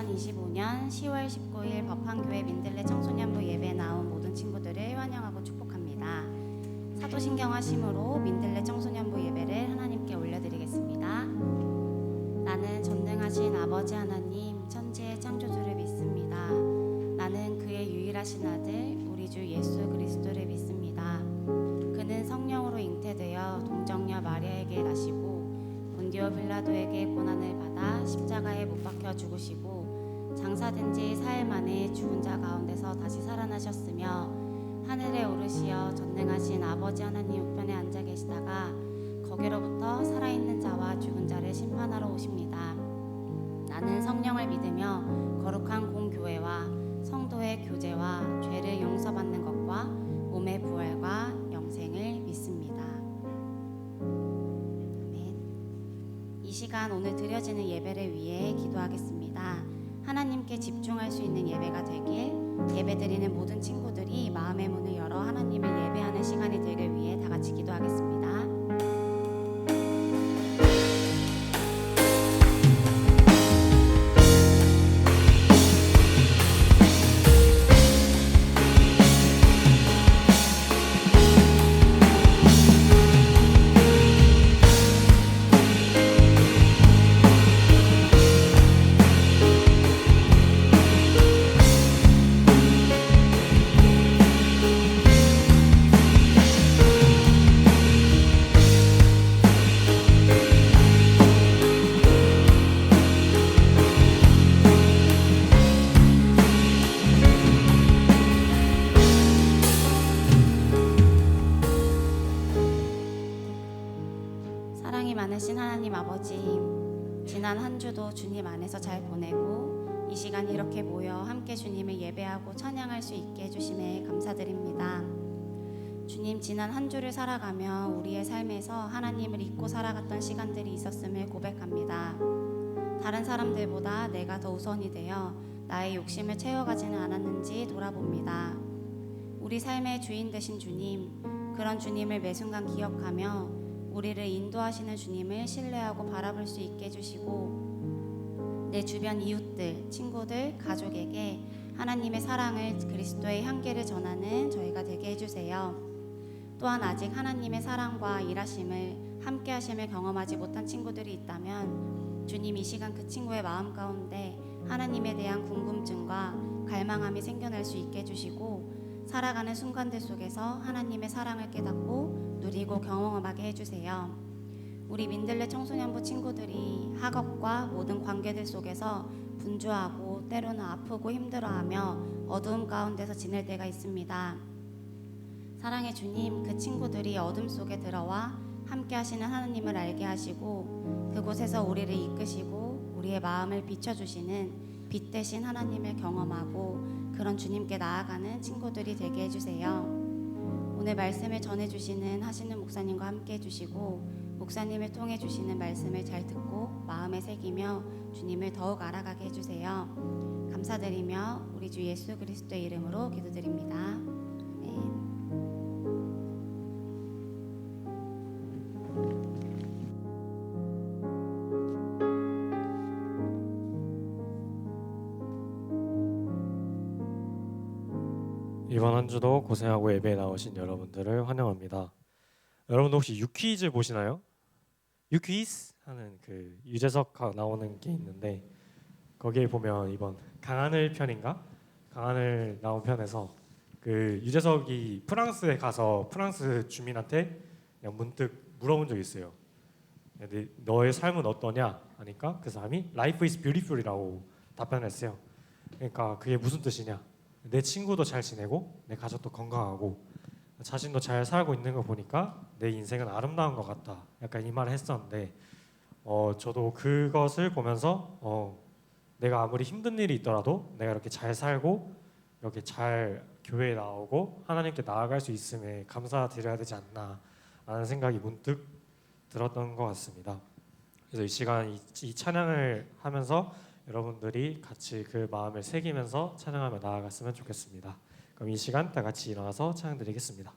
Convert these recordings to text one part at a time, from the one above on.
2025년 10월 19일 법한교회 민들레 청소년부 예배에 나온 모든 친구들을 환영하고 축복합니다. 사도신경 하심으로 민들레 청소년부 예배를 하나님께 올려드리겠습니다. 나는 전능하신 아버지 하나님 천지의 창조주를 믿습니다. 나는 그의 유일하신 아들 우리 주 예수 그리스도를 믿습니다. 그는 성령으로 잉태되어 동정녀 마리아에게 나시고 본디오 빌라도에게 고난을 받아 십자가에 못 박혀 죽으시고 장사된 지 사흘 만에 죽은 자 가운데서 다시 살아나셨으며 하늘에 오르시어 전능하신 아버지 하나님 우편에 앉아 계시다가 거기로부터 살아있는 자와 죽은 자를 심판하러 오십니다. 나는 성령을 믿으며 거룩한 공교회와 성도의 교제와 죄를 용서받는 것과 몸의 부활과 영생을 믿습니다. 아멘. 이 시간 오늘 드려지는 예배를 위해 기도하겠습니다. 하나님께 집중할 수 있는 예배가 되길, 예배드리는 모든 친구들이 마음의 문을 열어 하나님을 예배하는 시간이 되길 위해 다 같이 기도하겠습니다. 사랑이 많으신 하나님 아버지, 지난 한 주도 주님 안에서 잘 보내고 이 시간 이렇게 모여 함께 주님을 예배하고 찬양할 수 있게 해주심에 감사드립니다. 주님, 지난 한 주를 살아가며 우리의 삶에서 하나님을 잊고 살아갔던 시간들이 있었음을 고백합니다. 다른 사람들보다 내가 더 우선이 되어 나의 욕심을 채워가지는 않았는지 돌아봅니다. 우리 삶의 주인 되신 주님, 그런 주님을 매 순간 기억하며 우리를 인도하시는 주님을 신뢰하고 바라볼 수 있게 해주시고 내 주변 이웃들, 친구들, 가족에게 하나님의 사랑을, 그리스도의 향기를 전하는 저희가 되게 해주세요. 또한 아직 하나님의 사랑과 일하심을, 함께 하심을 경험하지 못한 친구들이 있다면 주님, 이 시간 그 친구의 마음 가운데 하나님에 대한 궁금증과 갈망함이 생겨날 수 있게 해주시고 살아가는 순간들 속에서 하나님의 사랑을 깨닫고 누리고 경험하게 해주세요. 우리 민들레 청소년부 친구들이 학업과 모든 관계들 속에서 분주하고 때로는 아프고 힘들어하며 어두움 가운데서 지낼 때가 있습니다. 사랑의 주님, 그 친구들이 어둠 속에 들어와 함께 하시는 하나님을 알게 하시고 그곳에서 우리를 이끄시고 우리의 마음을 비춰주시는 빛 대신 하나님을 경험하고 그런 주님께 나아가는 친구들이 되게 해주세요. 오늘 말씀을 전해주시는 하시는 목사님과 함께 해주시고 목사님을 통해 주시는 말씀을 잘 듣고 마음에 새기며 주님을 더욱 알아가게 해주세요. 감사드리며 우리 주 예수 그리스도의 이름으로 기도드립니다. 아멘. 이번 한 주도 고생하고 예배에 나오신 여러분들을 환영합니다. 여러분 혹시 유퀴즈 보시나요? 유퀴즈 하는 그 유재석 나오는 게 있는데 거기에 보면 이번 강하늘 편인가? 강하늘 나온 편에서 그 유재석이 프랑스에 가서 프랑스 주민한테 그냥 문득 물어본 적이 있어요. 근데 너의 삶은 어떠냐? 하니까 그 사람이 Life is beautiful이라고 답변했어요. 그러니까 그게 무슨 뜻이냐? 내 친구도 잘 지내고 내 가족도 건강하고 자신도 잘 살고 있는 거 보니까 내 인생은 아름다운 것 같다. 약간 이 말을 했었는데 저도 그것을 보면서 내가 아무리 힘든 일이 있더라도 내가 이렇게 잘 살고 이렇게 잘 교회에 나오고 하나님께 나아갈 수 있음에 감사드려야 되지 않나 라는 생각이 문득 들었던 것 같습니다. 그래서 이 시간 이 찬양을 하면서 여러분들이 같이 그 마음을 새기면서 찬양하며 나아갔으면 좋겠습니다. 그럼 이 시간 다 같이 일어나서 찬양 드리겠습니다.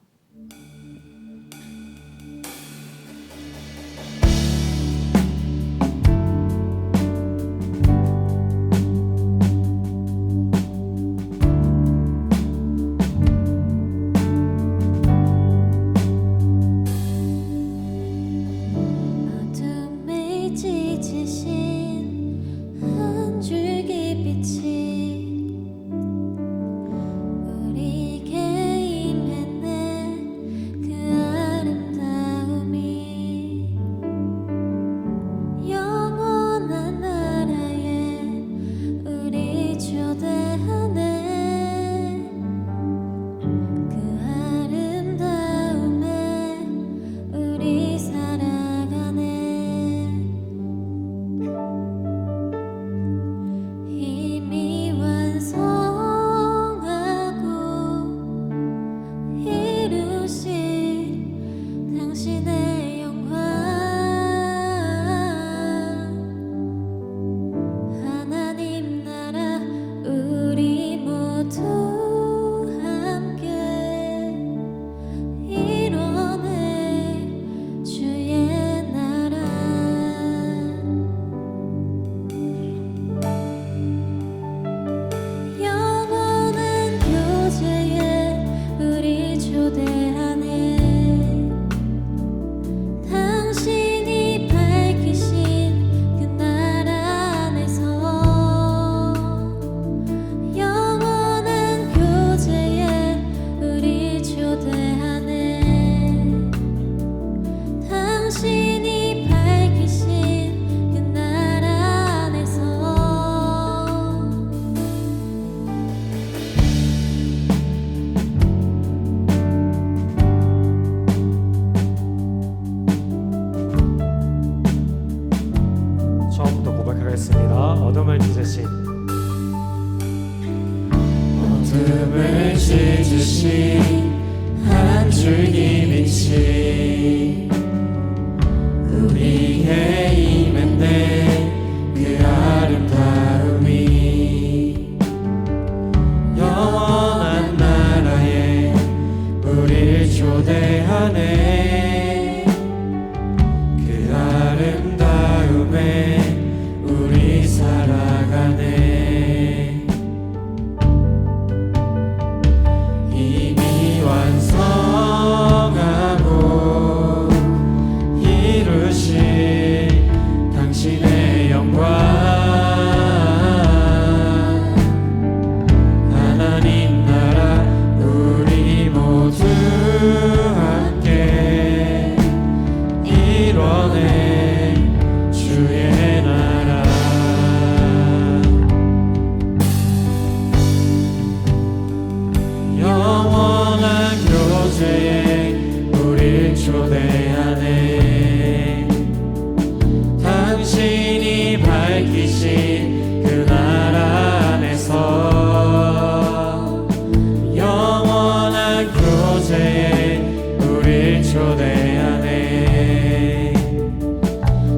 하겠습니다. 어둠을 찢으신 어둠을 찢으신 한 줄기 빛이 우리의 임했네. 그 아름다움이 영원한 나라에 우릴 초대하네. 그 아름다움에 우리 살아가네. 이미 완성하고 이루신 당신의 영광, 하나님 나라 우리 모두 함께 이뤄내 주의 나라. 영원한 교제에 우릴 초대하네. 당신이 밝히신 그 나라 안에서 영원한 교제에 우릴 초대하네.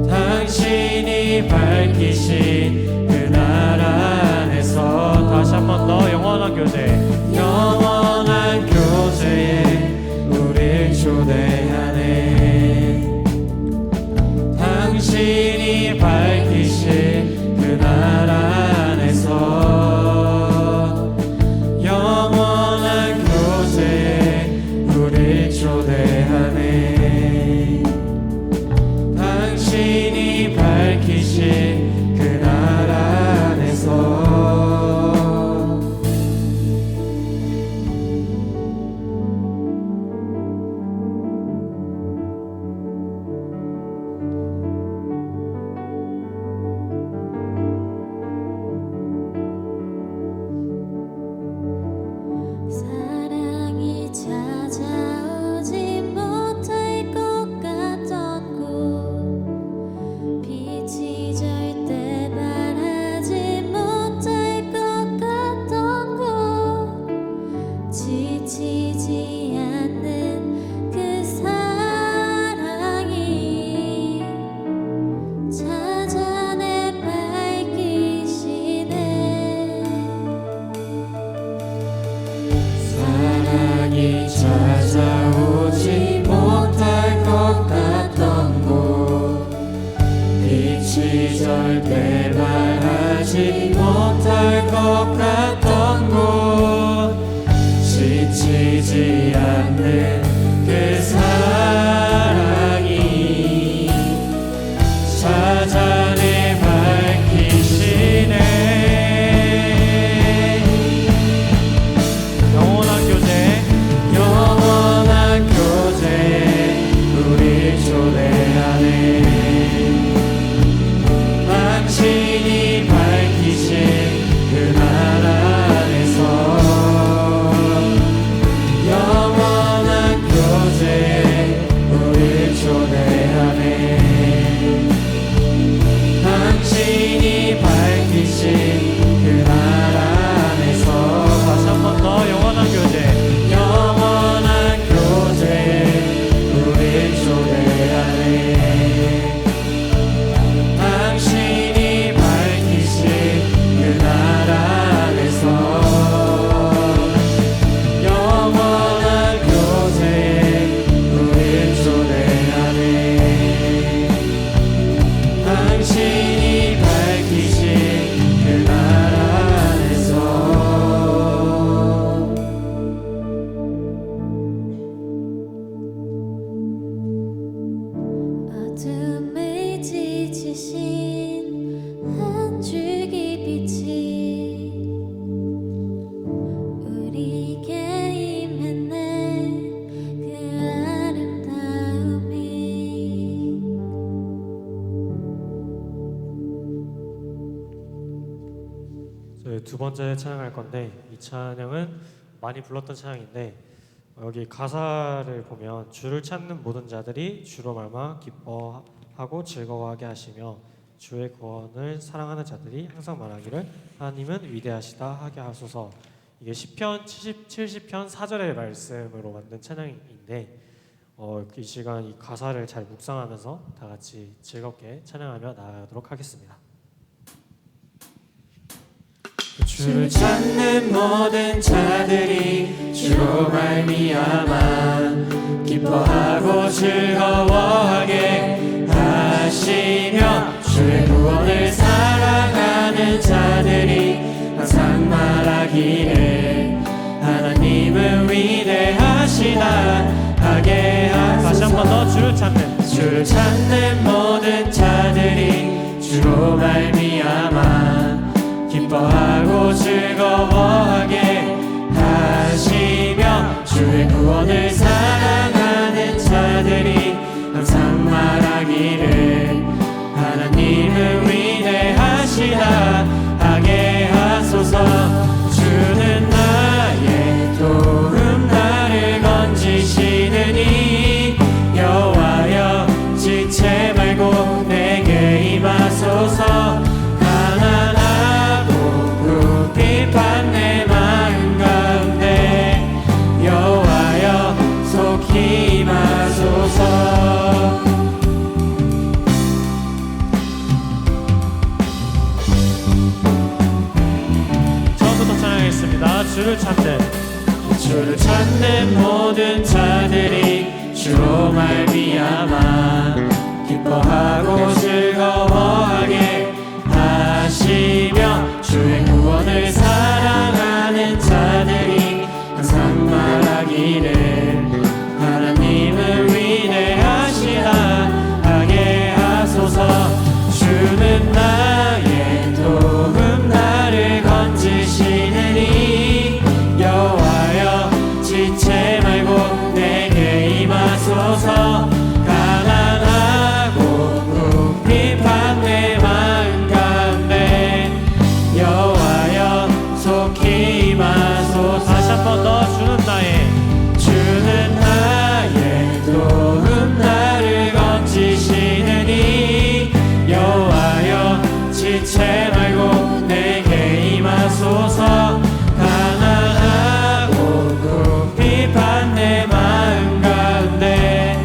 당신이 밝히신 그 나라 안에서 다시 한 번 더 영원한 교제, 영원한 교제에 우릴 초대하네. 당신이 밝히신 그 나라 안에서 영원한 교제에 우릴 초대하네. 당신이 밝히신 그 나라 안에서 사랑이 찾아오지 못할 것 같던 곳, 빛이 절대 바라지 못할 것 같던 곳, 지치지 않는 그 사랑이 찾아내 밝히시네. 사랑이 찾아오지 못할 것 같던 곳, 빛이 절대 바라지 못할 것 같던 곳, 지치지 않는 그 사랑이 찾아내 밝히시네. 영원한 교제, 영원한 교제에 우릴 초대하네. 당신이 밝히신 그 나라 안에서 영원한 교제에 우릴 초대하네. 당신이 밝히신 그 나라 안에서 다시 한 번 더 영원한 교제, 영원한 교제에 우릴 초대하네. 당신이 밝히신 그 나라 안에서 영원한 교제에 우릴 초대하네. 당신이 밝히신 그 나라 안에서 어둠을 찢으신 한 줄기 빛이 우리에게 임했네. 그 아름다움이 저희 두 번째 찬양할 건데, 이 찬양은 많이 불렀던 찬양인데 여기 가사를 보면 주를 찾는 모든 자들이 주로 말마 기뻐하고 즐거워하게 하시며 주의 구원을 사랑하는 자들이 항상 말하기를 하나님은 위대하시다 하게 하소서. 이게 시편 70편 4절의 말씀으로 만든 찬양인데 이 시간 이 가사를 잘 묵상하면서 다 같이 즐겁게 찬양하며 나아가도록 하겠습니다. 주를 찾는 모든 자들이 주로 말미암아 기뻐하고 즐거워하게 하시며 주의 구원을 사랑하는 자들이 항상 말하기를 하나님은 위대하시다 하게 하소서. 다시 한 번 더 주를 찾는 모든 자들이 주로 말미암아 기뻐하고 즐거워하게 하시며 주의 구원을 사랑하는 자들이 항상 말하기를 하나님은 위대하시다 하게 하소서. 주는 나의 도움 나를 건지시느니 여호와여 지체 말고 내게 임하소서. 비판 내 마음 가운데 여호와여 속히 임하소서. 처음부터 찬양하겠습니다. 주를 찾는 모든 자들이 주로 말미암아 기뻐하고 즐거워하게 하시며 주의 구원을 사랑하는 자들이 항상 말하기를 하나님은 위대하시다 하게 하소서. 주는 나의 도움 나를 건지시느니 여호와여 지체 말고 내게 임하소서. 가난하고 비판 내 마음 가운데 여호와여 속히 임하소서. 다시 한 번 더 주는 나의 도움 나를 건지시느니 여호와여 지체 말고 내게 임하소서. 가난하고 비판 내 마음 가운데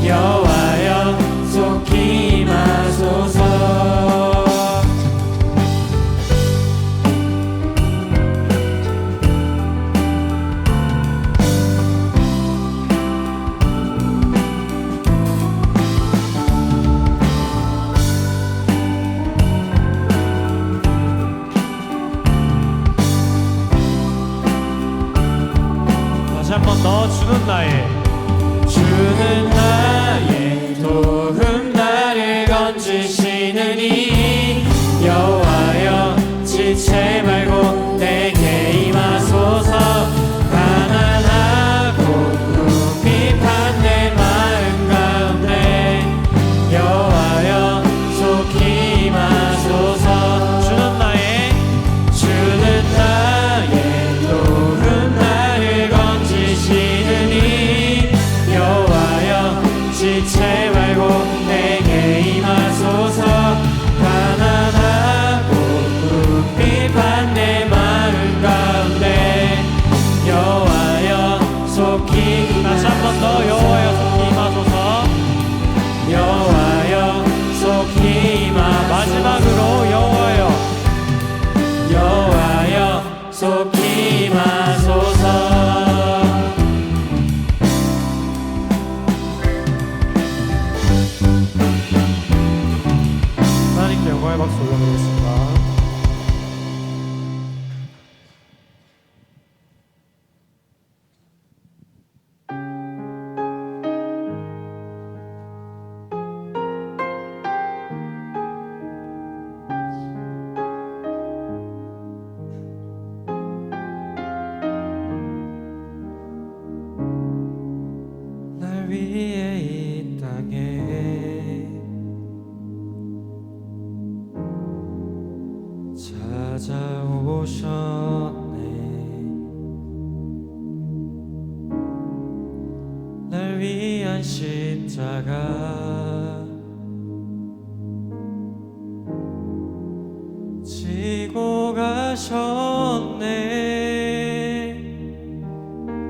여호와여 속히 임하소서. 다시 한 번 더 주는 나의 도움 나를 건지시느니 여호와여 지체 말고 내게 임하소서. 가난하고 비판 내 마음 가운데 여호와여 속히 임하소서. 주는 나의 도움 나를 건지시느니 여호와여 지체 말고 내게 임하소서. 가난하고 비판 내 마음 가운데 여호와여 속히 다시 한 번 더 여호와여 속히 임하소서. 여호와여 속히 임하소서. 마지막으로 여호와여 속히 임하소서. 하나님께 영광의 박수 올려드리겠습니다. 날 위해 이 땅에 찾아오셨네. 날 위한 십자가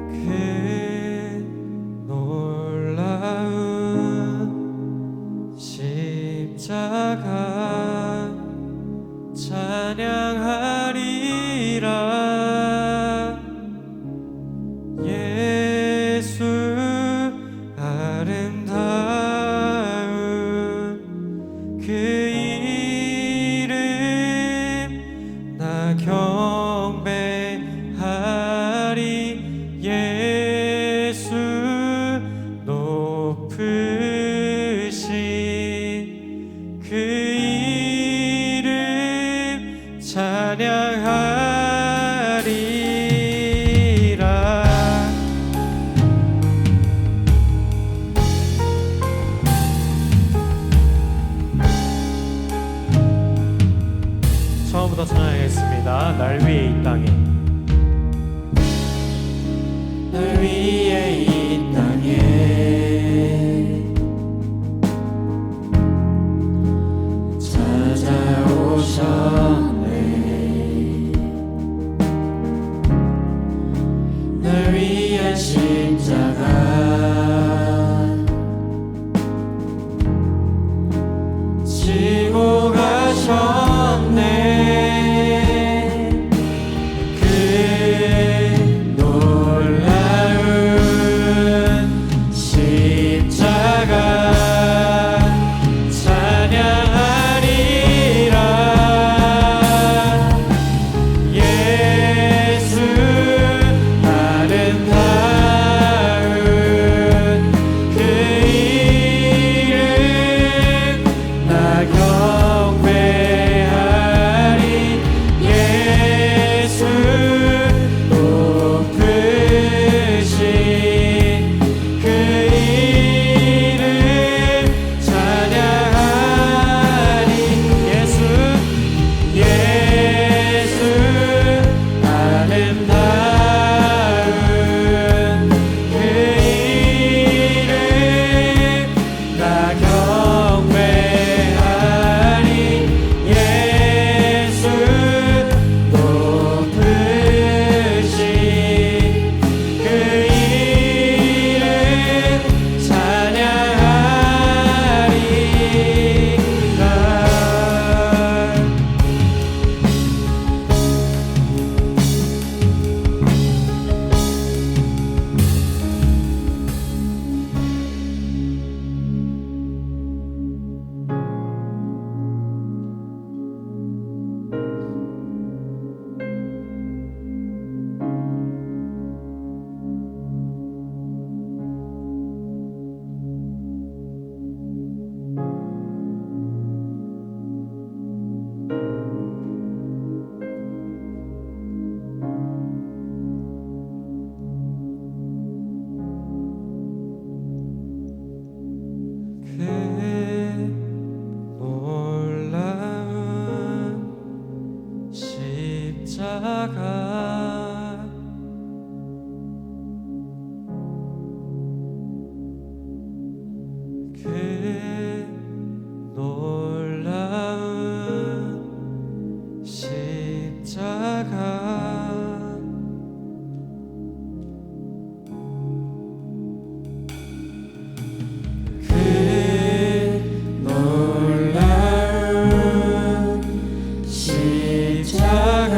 그 놀라운 십자가 찬양하리라. 예수 아름다운 그 이름 나 경배하리. 예수 높으신 그 이름 찬양하리라. 처음부터 찬양하겠습니다. 날 위에 이 땅에, 날 위에 이 땅에 찾아오셨네. 날 위한 십자가 지고 가셨네. 그 놀라운 십자가 찬양하리라. 예수 아름다운 그 이름 나 경배하리. 예수 높으신 그 이름 찬양하리. 예수 아름다운 그 이름 나 경배하리. 예수 높으신 그 이름 찬양하리라. 그 놀라운 십자가 그 놀라운 십자가 그 놀라운 십자가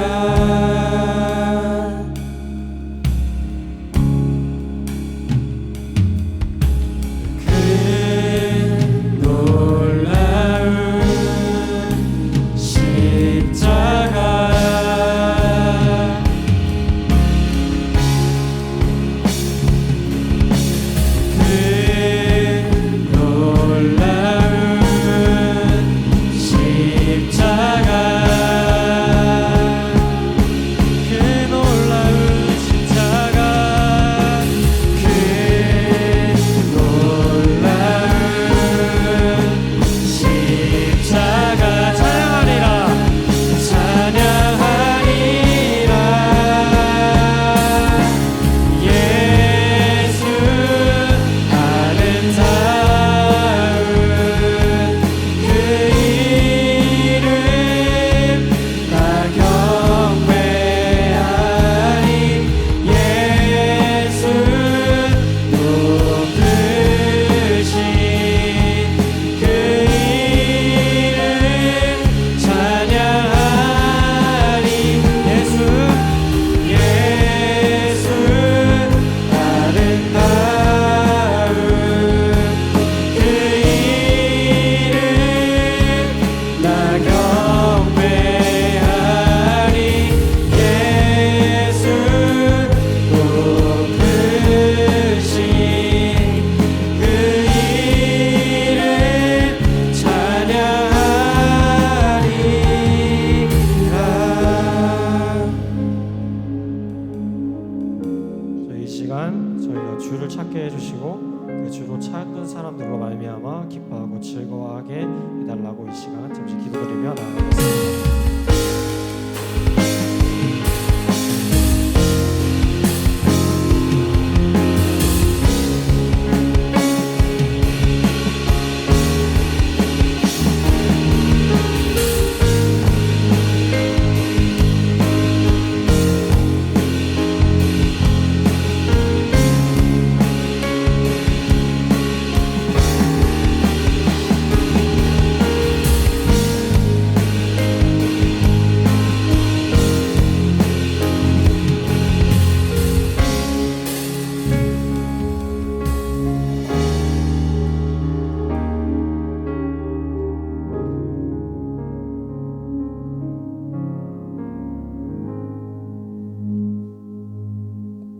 주로 찾는 사람들로 말미암아 기뻐하고 즐거워하게 해달라고 이 시간 잠시 기도드리며 나아가겠습니다.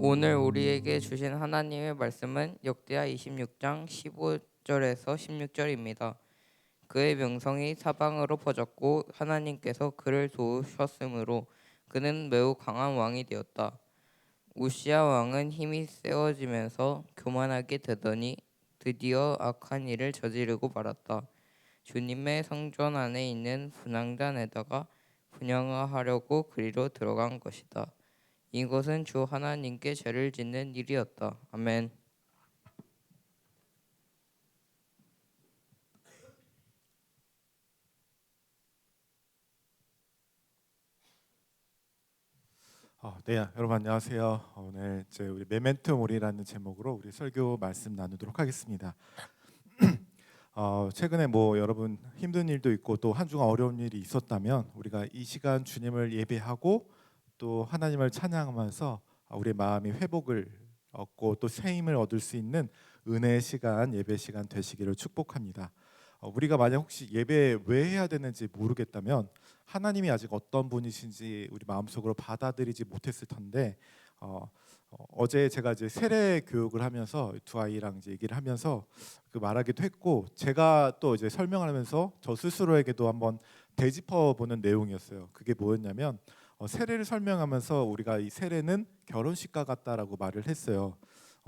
오늘 우리에게 주신 하나님의 말씀은 역대하 26장 15절에서 16절입니다. 그의 명성이 사방으로 퍼졌고 하나님께서 그를 도우셨으므로 그는 매우 강한 왕이 되었다. 우시야 왕은 힘이 세워지면서 교만하게 되더니 드디어 악한 일을 저지르고 말았다. 주님의 성전 안에 있는 분향단에다가 분향하려고 그리로 들어간 것이다. 이것은 주 하나님께 죄를 짓는 일이었다. 아멘. 네, 여러분 안녕하세요. 오늘 이제 우리 메멘토 모리라는 제목으로 우리 설교 말씀 나누도록 하겠습니다. 최근에 뭐 여러분 힘든 일도 있고 또 한 주간 어려운 일이 있었다면 우리가 이 시간 주님을 예배하고 또 하나님을 찬양하면서 우리의 마음이 회복을 얻고 또 새 힘을 얻을 수 있는 은혜의 시간, 예배 시간 되시기를 축복합니다. 우리가 만약 혹시 예배 왜 해야 되는지 모르겠다면 하나님이 아직 어떤 분이신지 우리 마음속으로 받아들이지 못했을 텐데 어제 제가 이제 세례 교육을 하면서 두 아이랑 이제 얘기를 하면서 그 말하기도 했고 제가 또 이제 설명하면서 저 스스로에게도 한번 되짚어 보는 내용이었어요. 그게 뭐였냐면 세례를 설명하면서 우리가 이 세례는 결혼식과 같다라고 말을 했어요.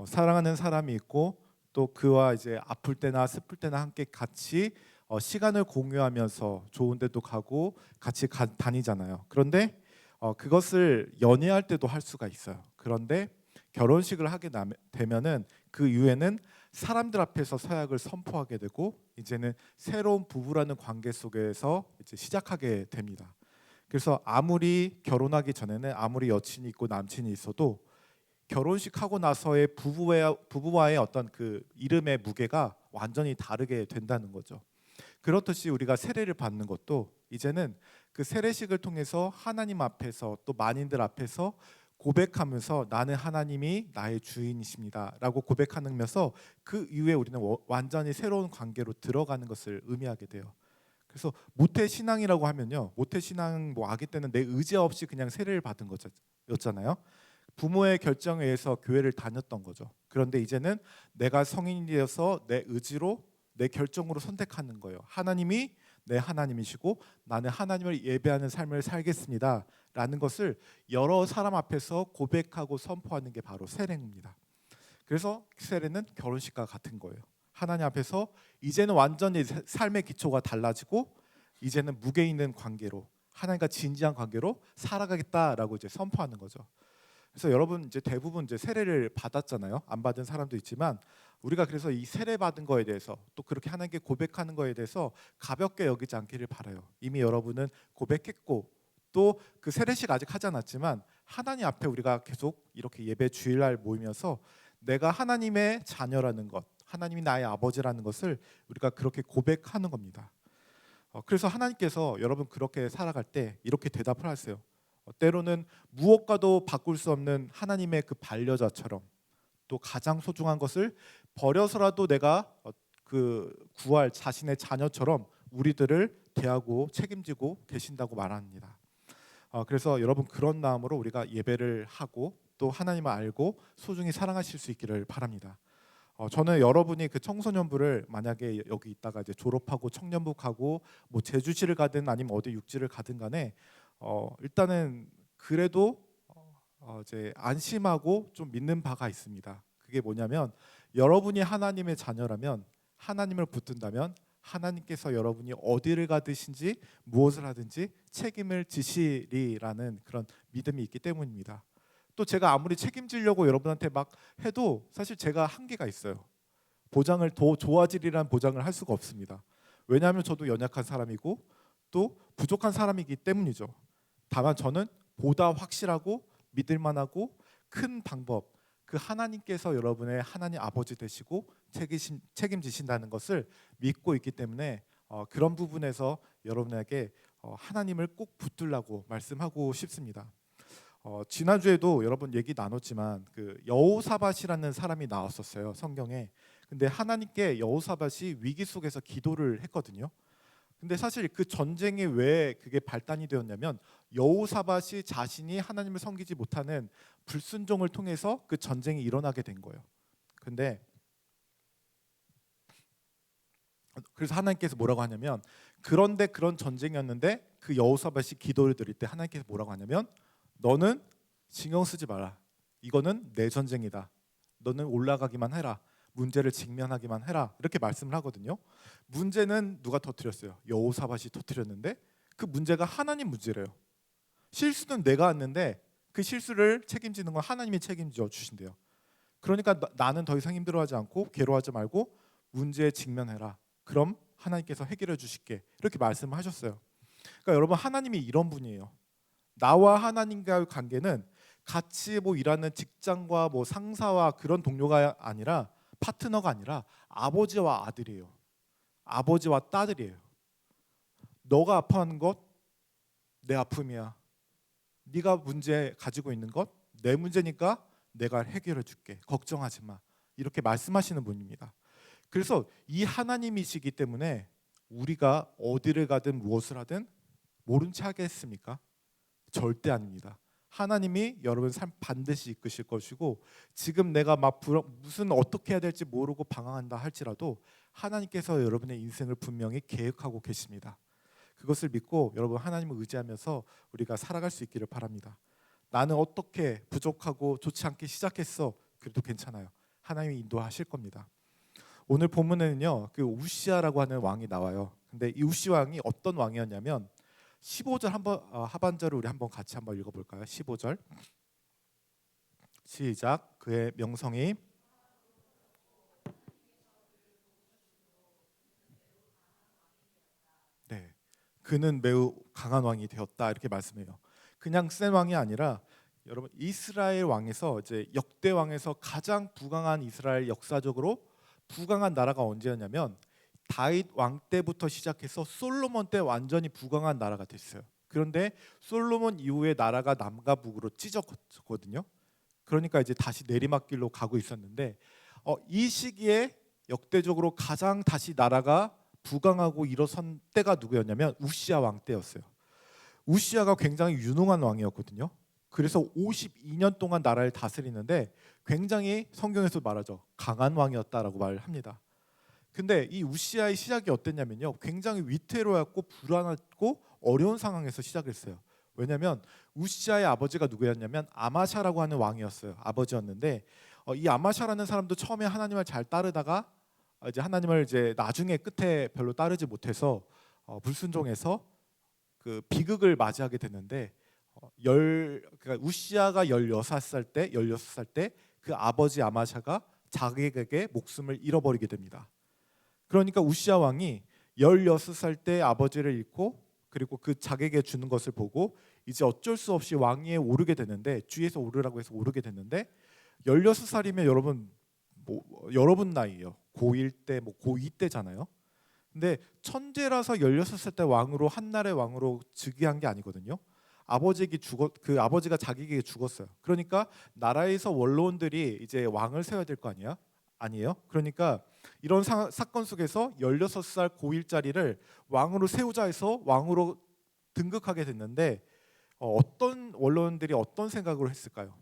사랑하는 사람이 있고 또 그와 이제 아플 때나 슬플 때나 함께 같이 시간을 공유하면서 좋은 데도 가고 같이 다니잖아요. 그런데 그것을 연애할 때도 할 수가 있어요. 그런데 결혼식을 하게 되면은 그 이후에는 사람들 앞에서 서약을 선포하게 되고 이제는 새로운 부부라는 관계 속에서 이제 시작하게 됩니다. 그래서 아무리 결혼하기 전에는 아무리 여친이 있고 남친이 있어도 결혼식 하고 나서의 부부와의 어떤 그 이름의 무게가 완전히 다르게 된다는 거죠. 그렇듯이 우리가 세례를 받는 것도 이제는 그 세례식을 통해서 하나님 앞에서 또 만인들 앞에서 고백하면서 나는 하나님이 나의 주인이십니다라고 고백하면서 그 이후에 우리는 완전히 새로운 관계로 들어가는 것을 의미하게 돼요. 그래서 모태 신앙이라고 하면요, 모태 신앙 뭐 아기 때는 내 의지 없이 그냥 세례를 받은 거였잖아요. 부모의 결정에 의해서 교회를 다녔던 거죠. 그런데 이제는 내가 성인이 되어서 내 의지로 내 결정으로 선택하는 거예요. 하나님이 내 하나님이시고 나는 하나님을 예배하는 삶을 살겠습니다 라는 것을 여러 사람 앞에서 고백하고 선포하는 게 바로 세례입니다. 그래서 세례는 결혼식과 같은 거예요. 하나님 앞에서 이제는 완전히 삶의 기초가 달라지고 이제는 무게 있는 관계로 하나님과 진지한 관계로 살아가겠다라고 이제 선포하는 거죠. 그래서 여러분 이제 대부분 이제 세례를 받았잖아요. 안 받은 사람도 있지만 우리가 그래서 이 세례 받은 거에 대해서 또 그렇게 하나님께 고백하는 거에 대해서 가볍게 여기지 않기를 바라요. 이미 여러분은 고백했고 또 그 세례식 아직 하지 않았지만 하나님 앞에 우리가 계속 이렇게 예배 주일날 모이면서 내가 하나님의 자녀라는 것, 하나님이 나의 아버지라는 것을 우리가 그렇게 고백하는 겁니다. 그래서 하나님께서 여러분 그렇게 살아갈 때 이렇게 대답을 하세요. 때로는 무엇과도 바꿀 수 없는 하나님의 그 반려자처럼 또 가장 소중한 것을 버려서라도 내가 그 구할 자신의 자녀처럼 우리들을 대하고 책임지고 계신다고 말합니다. 그래서 여러분 그런 마음으로 우리가 예배를 하고 또 하나님을 알고 소중히 사랑하실 수 있기를 바랍니다. 저는 여러분이 그 청소년부를 만약에 여기 있다가 이제 졸업하고 청년부 가고 뭐 제주시를 가든 아니면 어디 육지를 가든 간에 일단은 그래도 이제 안심하고 좀 믿는 바가 있습니다. 그게 뭐냐면 여러분이 하나님의 자녀라면, 하나님을 붙든다면 하나님께서 여러분이 어디를 가든지 무엇을 하든지 책임을 지시리라는 그런 믿음이 있기 때문입니다. 또 제가 아무리 책임지려고 여러분한테 막 해도 사실 제가 한계가 있어요. 보장을 더 좋아지리라는 보장을 할 수가 없습니다. 왜냐하면 저도 연약한 사람이고 또 부족한 사람이기 때문이죠. 다만 저는 보다 확실하고 믿을만하고 큰 방법, 그 하나님께서 여러분의 하나님 아버지 되시고 책임지신다는 것을 믿고 있기 때문에 그런 부분에서 여러분에게 하나님을 꼭 붙들라고 말씀하고 싶습니다. 지난주에도 여러분 얘기 나눴지만 그 여호사밧이라는 사람이 나왔었어요, 성경에. 근데 하나님께 여호사밧이 위기 속에서 기도를 했거든요. 근데 사실 그 전쟁이 왜 그게 발단이 되었냐면 여호사밧이 자신이 하나님을 섬기지 못하는 불순종을 통해서 그 전쟁이 일어나게 된 거예요. 근데 그래서 하나님께서 뭐라고 하냐면, 그런데 그런 전쟁이었는데 그 여호사밧이 기도를 드릴 때 하나님께서 뭐라고 하냐면, 너는 신경 쓰지 마라. 이거는 내 전쟁이다. 너는 올라가기만 해라. 문제를 직면하기만 해라. 이렇게 말씀을 하거든요. 문제는 누가 터뜨렸어요? 여호사밧이 터뜨렸는데 그 문제가 하나님 문제래요. 실수는 내가 했는데 그 실수를 책임지는 건 하나님이 책임져 주신대요. 그러니까 나는 더 이상 힘들어하지 않고 괴로워하지 말고 문제에 직면해라. 그럼 하나님께서 해결해 주실게. 이렇게 말씀을 하셨어요. 그러니까 여러분, 하나님이 이런 분이에요. 나와 하나님과의 관계는 같이 뭐 일하는 직장과 뭐 상사와 그런 동료가 아니라, 파트너가 아니라 아버지와 아들이에요. 아버지와 딸이에요. 너가 아파하는 것 내 아픔이야. 네가 문제 가지고 있는 것 내 문제니까 내가 해결해 줄게. 걱정하지 마. 이렇게 말씀하시는 분입니다. 그래서 이 하나님이시기 때문에 우리가 어디를 가든 무엇을 하든 모른 체 하겠습니까? 절대 아닙니다. 하나님이 여러분 삶 반드시 이끄실 것이고, 지금 내가 막 무슨 어떻게 해야 될지 모르고 방황한다 할지라도 하나님께서 여러분의 인생을 분명히 계획하고 계십니다. 그것을 믿고 여러분 하나님을 의지하면서 우리가 살아갈 수 있기를 바랍니다. 나는 어떻게 부족하고 좋지 않게 시작했어. 그래도 괜찮아요. 하나님이 인도하실 겁니다. 오늘 본문에는요, 그 우시아라고 하는 왕이 나와요. 근데 이 우시 왕이 어떤 왕이었냐면 15절 한번 하반절을 우리 한번 같이 한번 읽어볼까요? 15절 시작. 그의 명성이 네, 그는 매우 강한 왕이 되었다 이렇게 말씀해요. 그냥 센 왕이 아니라 여러분 이스라엘 왕에서 이제 역대 왕에서 가장 부강한, 이스라엘 역사적으로 부강한 나라가 언제였냐면 다윗 왕 때부터 시작해서 솔로몬 때 완전히 부강한 나라가 됐어요. 그런데 솔로몬 이후에 나라가 남과 북으로 찢어졌거든요. 그러니까 이제 다시 내리막길로 가고 있었는데 이 시기에 역대적으로 가장 다시 나라가 부강하고 일어선 때가 누구였냐면 우시아 왕 때였어요. 우시아가 굉장히 유능한 왕이었거든요. 그래서 52년 동안 나라를 다스리는데 굉장히 성경에서 말하죠. 강한 왕이었다라고 말을 합니다. 근데 이 우시아의 시작이 어땠냐면요, 굉장히 위태로웠고 불안하고 어려운 상황에서 시작했어요. 왜냐하면 우시아의 아버지가 누구였냐면 아마샤라고 하는 왕이었어요. 아버지였는데 이 아마샤라는 사람도 처음에 하나님을 잘 따르다가 이제 하나님을 이제 나중에 끝에 별로 따르지 못해서 불순종해서 그 비극을 맞이하게 됐는데 그러니까 우시아가 16살 때 그 아버지 아마샤가 자기에게 목숨을 잃어버리게 됩니다. 그러니까 우시아 왕이 16살 때 아버지를 잃고 그리고 그 자기에게 주는 것을 보고 이제 어쩔 수 없이 왕위에 오르게 되는데, 주위에서 오르라고 해서 오르게 됐는데 16살이면 여러분 나이예요. 고1 때 뭐 고2 때잖아요. 근데 천재라서 16살 때 왕으로, 한나라의 왕으로 즉위한 게 아니거든요. 그 아버지가 자기에게 죽었어요. 그러니까 나라에서 원로원들이 이제 왕을 세워야 될 거 아니에요? 그러니까 이런 사건 속에서 16살 고1짜리를 왕으로 세우자 해서 왕으로 등극하게 됐는데 어떤 원로원들이 어떤 생각으로 했을까요?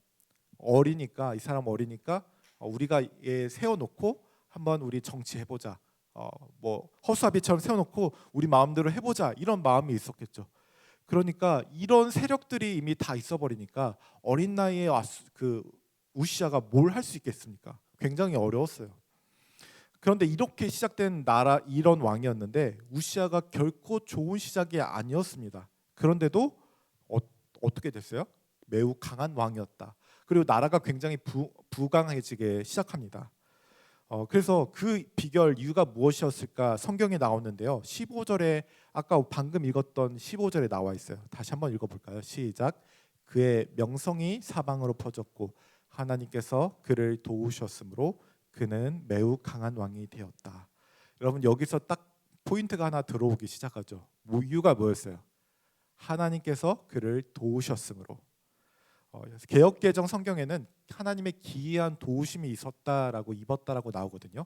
이 사람 어리니까 우리가 얘 세워놓고 한번 우리 정치해보자. 뭐 허수아비처럼 세워놓고 우리 마음대로 해보자, 이런 마음이 있었겠죠. 그러니까 이런 세력들이 이미 다 있어버리니까 어린 나이에 그 우시아가 뭘 할 수 있겠습니까? 굉장히 어려웠어요. 그런데 이렇게 시작된 나라 이런 왕이었는데 우시아가 결코 좋은 시작이 아니었습니다. 그런데도 어떻게 됐어요? 매우 강한 왕이었다. 그리고 나라가 굉장히 부강해지게 시작합니다. 그래서 그 비결 이유가 무엇이었을까 성경에 나오는데요. 15절에 아까 방금 읽었던 15절에 나와 있어요. 다시 한번 읽어볼까요? 시작. 그의 명성이 사방으로 퍼졌고 하나님께서 그를 도우셨으므로 그는 매우 강한 왕이 되었다. 여러분 여기서 딱 포인트가 하나 들어오기 시작하죠. 이유가 뭐였어요? 하나님께서 그를 도우셨으므로. 개역개정 성경에는 하나님의 기이한 도우심이 있었다라고 입었다라고 나오거든요.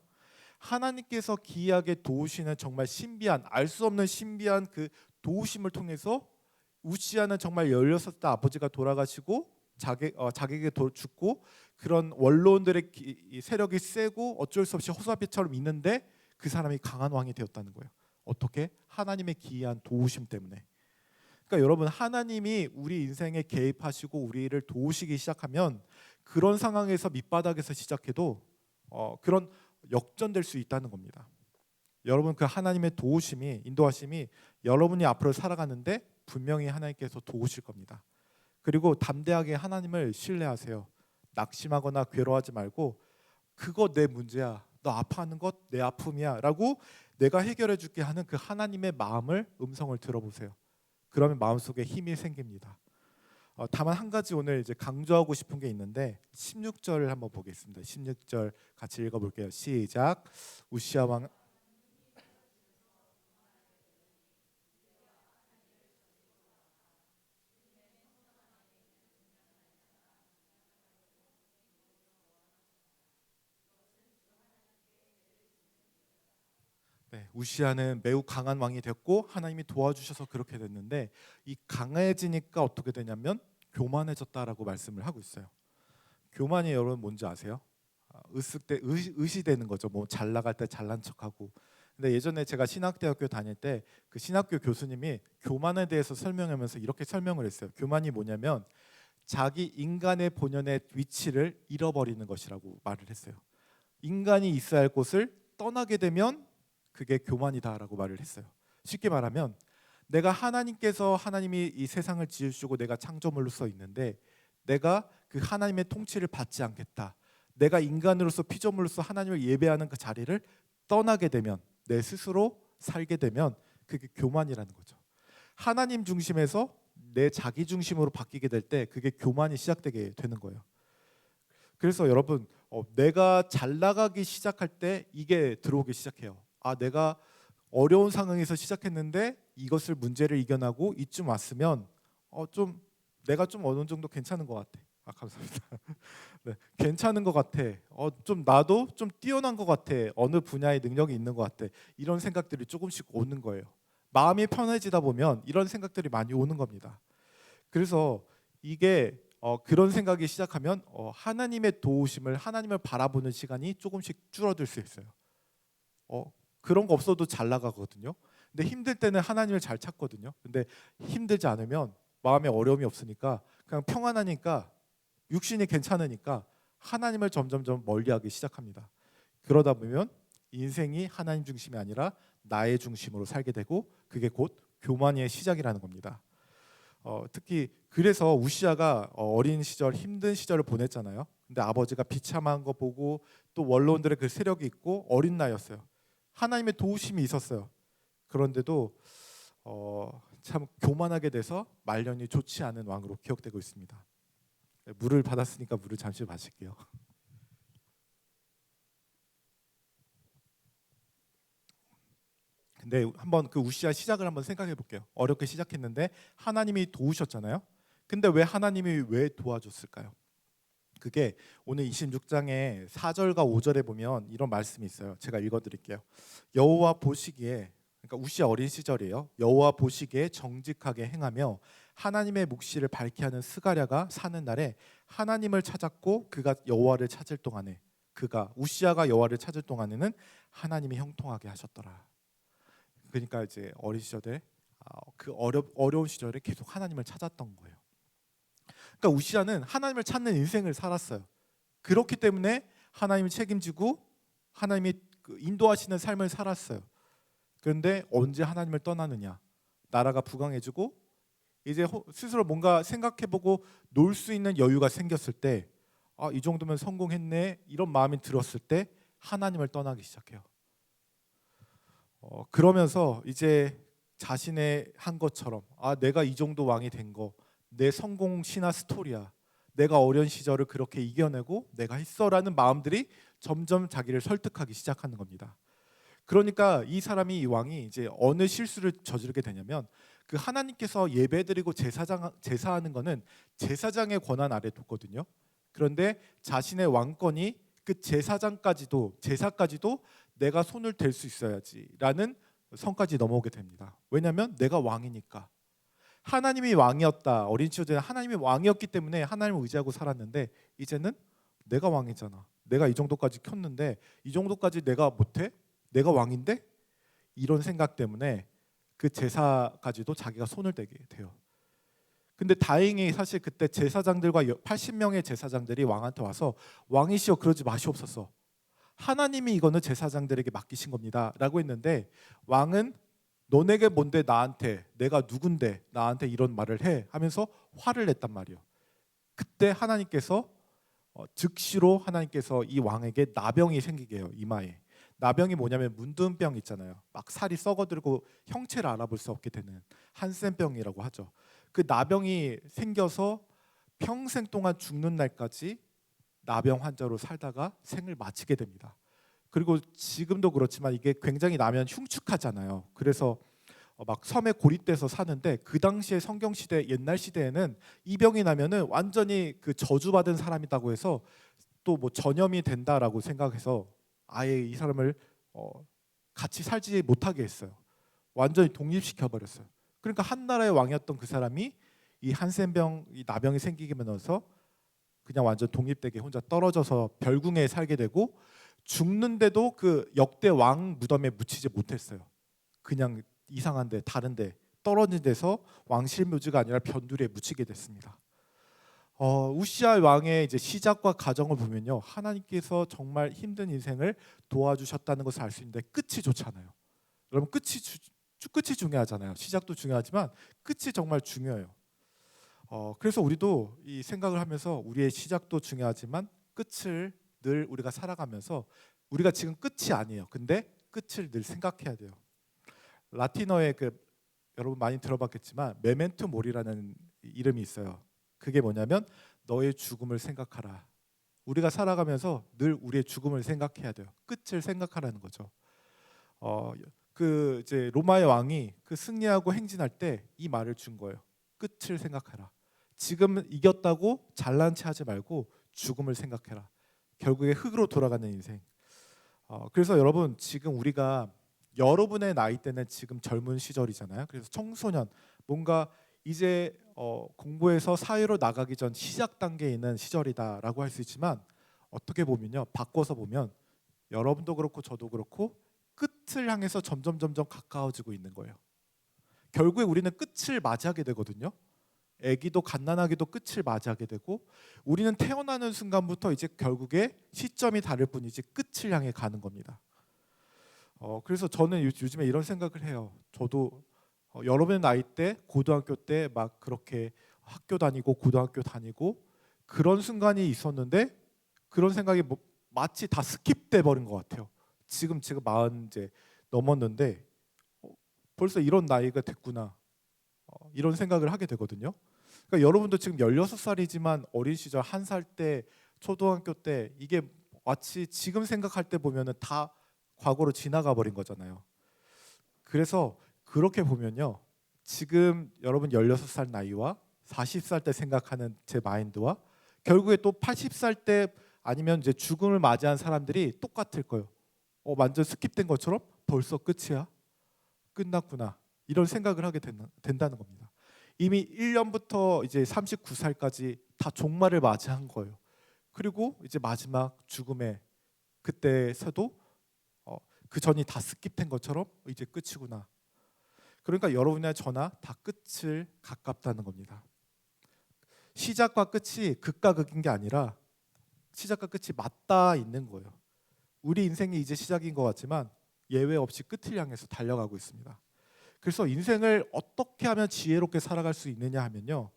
하나님께서 기이하게 도우시는 정말 신비한 알 수 없는 신비한 그 도우심을 통해서 우시아는 정말 16살 아버지가 돌아가시고 자기에게 죽고 그런 원로원들의 세력이 세고 어쩔 수 없이 호사비처럼 있는데 그 사람이 강한 왕이 되었다는 거예요. 어떻게? 하나님의 기이한 도우심 때문에. 그러니까 여러분 하나님이 우리 인생에 개입하시고 우리를 도우시기 시작하면 그런 상황에서 밑바닥에서 시작해도 그런 역전될 수 있다는 겁니다. 여러분 그 하나님의 도우심이 인도하심이 여러분이 앞으로 살아가는데 분명히 하나님께서 도우실 겁니다. 그리고 담대하게 하나님을 신뢰하세요. 낙심하거나 괴로워하지 말고 그거 내 문제야. 너 아파하는 것 내 아픔이야 라고 내가 해결해 줄게 하는 그 하나님의 마음을 음성을 들어보세요. 그러면 마음속에 힘이 생깁니다. 다만 한 가지 오늘 이제 강조하고 싶은 게 있는데 16절을 한번 보겠습니다. 16절 같이 읽어볼게요. 시작. 우시아 왕 우시아는 매우 강한 왕이 됐고 하나님이 도와주셔서 그렇게 됐는데 이 강해지니까 어떻게 되냐면 교만해졌다라고 말씀을 하고 있어요. 교만이 여러분 뭔지 아세요? 의시되는 거죠. 뭐 잘 나갈 때 잘난 척하고. 근데 예전에 제가 신학대학교 다닐 때 그 신학교 교수님이 교만에 대해서 설명하면서 이렇게 설명을 했어요. 교만이 뭐냐면 자기 인간의 본연의 위치를 잃어버리는 것이라고 말을 했어요. 인간이 있어야 할 곳을 떠나게 되면 그게 교만이다라고 말을 했어요. 쉽게 말하면 내가 하나님이 이 세상을 지으시고 내가 창조물로서 있는데 내가 그 하나님의 통치를 받지 않겠다. 내가 인간으로서 피조물로서 하나님을 예배하는 그 자리를 떠나게 되면 내 스스로 살게 되면 그게 교만이라는 거죠. 하나님 중심에서 내 자기 중심으로 바뀌게 될 때 그게 교만이 시작되게 되는 거예요. 그래서 여러분 내가 잘 나가기 시작할 때 이게 들어오기 시작해요. 내가 어려운 상황에서 시작했는데 이것을 문제를 이겨나고 이쯤 왔으면 내가 좀 어느 정도 괜찮은 것 같아. 감사합니다. 네, 괜찮은 것 같아. 좀 나도 좀 뛰어난 것 같아. 어느 분야에 능력이 있는 것 같아. 이런 생각들이 조금씩 오는 거예요. 마음이 편해지다 보면 이런 생각들이 많이 오는 겁니다. 그래서 이게 그런 생각이 시작하면 하나님의 도우심을 하나님을 바라보는 시간이 조금씩 줄어들 수 있어요. 그런 거 없어도 잘 나가거든요. 근데 힘들 때는 하나님을 잘 찾거든요. 근데 힘들지 않으면 마음에 어려움이 없으니까 그냥 평안하니까 육신이 괜찮으니까 하나님을 점점점 멀리하기 시작합니다. 그러다 보면 인생이 하나님 중심이 아니라 나의 중심으로 살게 되고 그게 곧 교만의 시작이라는 겁니다. 특히 그래서 우시아가 어린 시절 힘든 시절을 보냈잖아요. 근데 아버지가 비참한 거 보고 또 원로원들의 그 세력이 있고 어린 나이였어요. 하나님의 도우심이 있었어요. 그런데도 참 교만하게 돼서 말년이 좋지 않은 왕으로 기억되고 있습니다. 물을 받았으니까 물을 잠시 마실게요. 근데 한번 그 우시아 시작을 한번 생각해 볼게요. 어렵게 시작했는데 하나님이 도우셨잖아요. 근데 왜 도와줬을까요? 그게 오늘 26장의 4절과 5절에 보면 이런 말씀이 있어요. 제가 읽어드릴게요. 여호와 보시기에, 그러니까 우시아 어린 시절이에요. 여호와 보시기에 정직하게 행하며 하나님의 묵시를 밝게 하는 스가랴가 사는 날에 하나님을 찾았고 그가 여호와를 찾을 동안에 우시아가 여호와를 찾을 동안에는 하나님이 형통하게 하셨더라. 그러니까 이제 어린 시절에 그 어려운 시절에 계속 하나님을 찾았던 거예요. 그러니까 우시아는 하나님을 찾는 인생을 살았어요. 그렇기 때문에 하나님이 책임지고 하나님이 그 인도하시는 삶을 살았어요. 그런데 언제 하나님을 떠나느냐? 나라가 부강해지고 이제 스스로 뭔가 생각해보고 놀 수 있는 여유가 생겼을 때, 이 정도면 성공했네 이런 마음이 들었을 때 하나님을 떠나기 시작해요. 그러면서 이제 자신의 한 것처럼 내가 이 정도 왕이 된 거, 내 성공 신화 스토리야. 내가 어려운 시절을 그렇게 이겨내고 내가 했어라는 마음들이 점점 자기를 설득하기 시작하는 겁니다. 그러니까 이 사람이, 이 왕이 이제 어느 실수를 저지르게 되냐면, 그 하나님께서 예배드리고 제사하는 거는 제사장의 권한 아래 뒀거든요. 그런데 자신의 왕권이 그 제사까지도 내가 손을 댈 수 있어야지라는 선까지 넘어오게 됩니다. 왜냐하면 내가 왕이니까. 하나님이 왕이었다. 어린 시절에 하나님이 왕이었기 때문에 하나님을 의지하고 살았는데, 이제는 내가 왕이잖아. 내가 이 정도까지 켰는데 이 정도까지 내가 못해? 내가 왕인데? 이런 생각 때문에 그 제사까지도 자기가 손을 대게 돼요. 근데 다행히 사실 그때 제사장들과 80명의 제사장들이 왕한테 와서, 왕이시여 그러지 마시옵소서. 하나님이 이거는 제사장들에게 맡기신 겁니다 라고 했는데, 왕은 너네게 뭔데 나한테, 내가 누군데 나한테 이런 말을 해 하면서 화를 냈단 말이에요. 그때 하나님께서 즉시로 하나님께서 이 왕에게 나병이 생기게 해요. 이마에. 나병이 뭐냐면 문둥병 있잖아요. 막 살이 썩어들고 형체를 알아볼 수 없게 되는 한센병이라고 하죠. 그 나병이 생겨서 평생 동안 죽는 날까지 나병 환자로 살다가 생을 마치게 됩니다. 그리고 지금도 그렇지만 이게 굉장히 나면 흉측하잖아요. 그래서 막 섬에 고립돼서 사는데, 그 당시에 성경 시대, 옛날 시대에는 이 병이 나면은 완전히 그 저주받은 사람이라고 해서 또 뭐 전염이 된다라고 생각해서 아예 이 사람을 같이 살지 못하게 했어요. 완전히 독립시켜 버렸어요. 그러니까 한 나라의 왕이었던 그 사람이 이 한센병, 이 나병이 생기게 되면서 그냥 완전 독립되게 혼자 떨어져서 별궁에 살게 되고, 죽는데도 그 역대 왕 무덤에 묻히지 못했어요. 그냥 이상한데, 다른데, 떨어진 데서 왕실 묘지가 아니라 변두리에 묻히게 됐습니다. 우시아 왕의 이제 시작과 가정을 보면요, 하나님께서 정말 힘든 인생을 도와주셨다는 것을 알 수 있는데 끝이 좋잖아요. 여러분, 끝이 중요하잖아요. 시작도 중요하지만 끝이 정말 중요해요. 그래서 우리도 이 생각을 하면서 우리의 시작도 중요하지만 끝을 늘 우리가 살아가면서, 우리가 지금 끝이 아니에요. 근데 끝을 늘 생각해야 돼요. 라틴어에 여러분 많이 들어봤겠지만 메멘토 모리라는 이름이 있어요. 그게 뭐냐면 너의 죽음을 생각하라. 우리가 살아가면서 늘 우리의 죽음을 생각해야 돼요. 끝을 생각하라는 거죠. 그 이제 로마의 왕이 그 승리하고 행진할 때 이 말을 준 거예요. 끝을 생각해라. 지금 이겼다고 잘난 체 하지 말고 죽음을 생각해라. 결국에 흙으로 돌아가는 인생. 그래서 여러분, 지금 우리가, 여러분의 나이 때는 지금 젊은 시절이잖아요. 그래서 청소년, 뭔가 이제 공부해서 사회로 나가기 전 시작 단계에 있는 시절이다라고 할 수 있지만, 어떻게 보면요, 바꿔서 보면 여러분도 그렇고 저도 그렇고 끝을 향해서 점점 가까워지고 있는 거예요. 결국에 우리는 끝을 맞이하게 되거든요. 아기도 갓난아기도 끝을 맞이하게 되고, 우리는 태어나는 순간부터 이제 결국에 시점이 다를 뿐이지 끝을 향해 가는 겁니다. 그래서 저는 요즘에 이런 생각을 해요. 저도 여러분의 나이 때, 고등학교 때 막 그렇게 학교 다니고 고등학교 다니고 그런 순간이 있었는데, 그런 생각이 마치 다 스킵돼 버린 것 같아요. 지금 제가 40 이제 넘었는데 벌써 이런 나이가 됐구나, 이런 생각을 하게 되거든요. 그러니까 여러분도 지금 16살이지만 어린 시절 1살 때, 초등학교 때, 이게 마치 지금 생각할 때 보면은 다 과거로 지나가 버린 거잖아요. 그래서 그렇게 보면요, 지금 여러분 16살 나이와 40살 때 생각하는 제 마인드와 결국에 또 80살 때 아니면 이제 죽음을 맞이한 사람들이 똑같을 거예요. 완전 스킵된 것처럼 벌써 끝이야? 끝났구나. 이런 생각을 하게 된다는 겁니다. 이미 1년부터 이제 39살까지 다 종말을 맞이한 거예요. 그리고 이제 마지막 죽음의 그때서도 그 전이 다 스킵된 것처럼 이제 끝이구나. 그러니까 여러분이나 저나 다 끝을 가깝다는 겁니다. 시작과 끝이 극과 극인 게 아니라 시작과 끝이 맞닿아 있는 거예요. 우리 인생이 이제 시작인 것 같지만 예외 없이 끝을 향해서 달려가고 있습니다. 그래서 인생을 어떻게 하면 지혜롭게 살아갈 수 있느냐 하면요,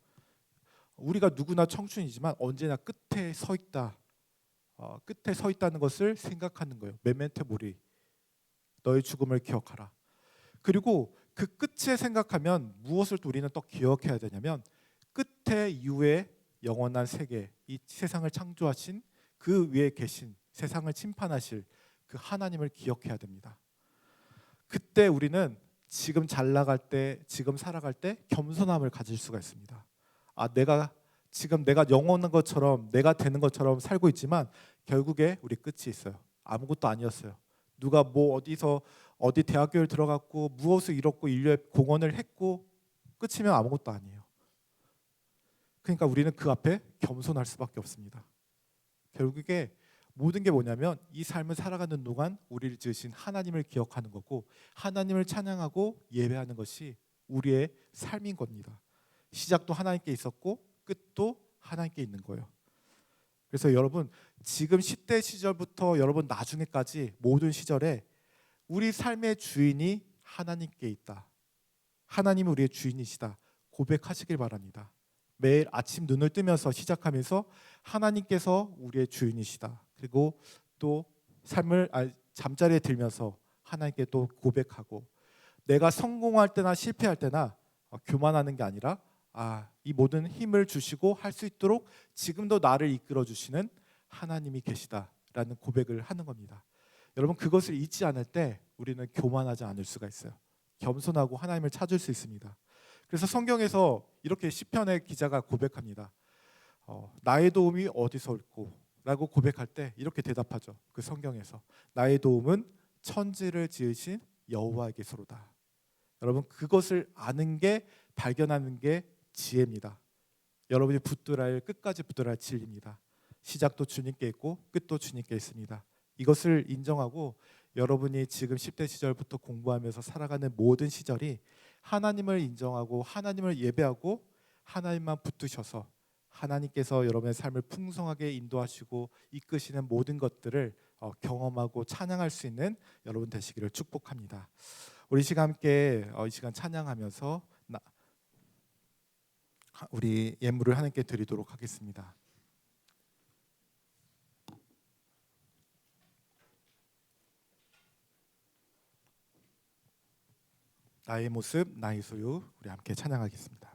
우리가 누구나 청춘이지만 언제나 끝에 서 있다. 끝에 서 있다는 것을 생각하는 거예요. 메멘토 모리, 너의 죽음을 기억하라. 그리고 그 끝에 생각하면 무엇을 또 우리는 또 기억해야 되냐면 끝에 이후에 영원한 세계, 이 세상을 창조하신 그 위에 계신 세상을 심판하실 그 하나님을 기억해야 됩니다. 그때 우리는 지금 잘 나갈 때, 지금 살아갈 때 겸손함을 가질 수가 있습니다. 내가 영원한 것처럼, 내가 되는 것처럼 살고 있지만 결국에 우리 끝이 있어요. 아무것도 아니었어요. 누가 어디 대학교를 들어갔고 무엇을 이뤘고 인류의 공헌을 했고 끝이면 아무것도 아니에요. 그러니까 우리는 그 앞에 겸손할 수밖에 없습니다. 결국에 모든 게 뭐냐면 이 삶을 살아가는 동안 우리를 지으신 하나님을 기억하는 거고 하나님을 찬양하고 예배하는 것이 우리의 삶인 겁니다. 시작도 하나님께 있었고 끝도 하나님께 있는 거예요. 그래서 여러분 지금 10대 시절부터 여러분 나중에까지 모든 시절에 우리 삶의 주인이 하나님께 있다. 하나님이 우리의 주인이시다. 고백하시길 바랍니다. 매일 아침 눈을 뜨면서 시작하면서 하나님께서 우리의 주인이시다. 그리고 또 잠자리에 들면서 하나님께 또 고백하고 내가 성공할 때나 실패할 때나 교만하는 게 아니라 이 모든 힘을 주시고 할 수 있도록 지금도 나를 이끌어 주시는 하나님이 계시다라는 고백을 하는 겁니다. 여러분 그것을 잊지 않을 때 우리는 교만하지 않을 수가 있어요. 겸손하고 하나님을 찾을 수 있습니다. 그래서 성경에서 이렇게 시편의 기자가 고백합니다. 나의 도움이 어디서 올꼬? 라고 고백할 때 이렇게 대답하죠. 그 성경에서 나의 도움은 천지를 지으신 여호와에게서로다. 여러분 그것을 아는 게, 발견하는 게 지혜입니다. 여러분이 끝까지 붙들어야 할 진리입니다. 시작도 주님께 있고 끝도 주님께 있습니다. 이것을 인정하고 여러분이 지금 10대 시절부터 공부하면서 살아가는 모든 시절이 하나님을 인정하고 하나님을 예배하고 하나님만 붙드셔서 하나님께서 여러분의 삶을 풍성하게 인도하시고 이끄시는 모든 것들을 경험하고 찬양할 수 있는 여러분 되시기를 축복합니다. 우리 시간 함께 이 시간 찬양하면서 우리 예물을 하나님께 드리도록 하겠습니다. 나의 모습, 나의 소유, 우리 함께 찬양하겠습니다.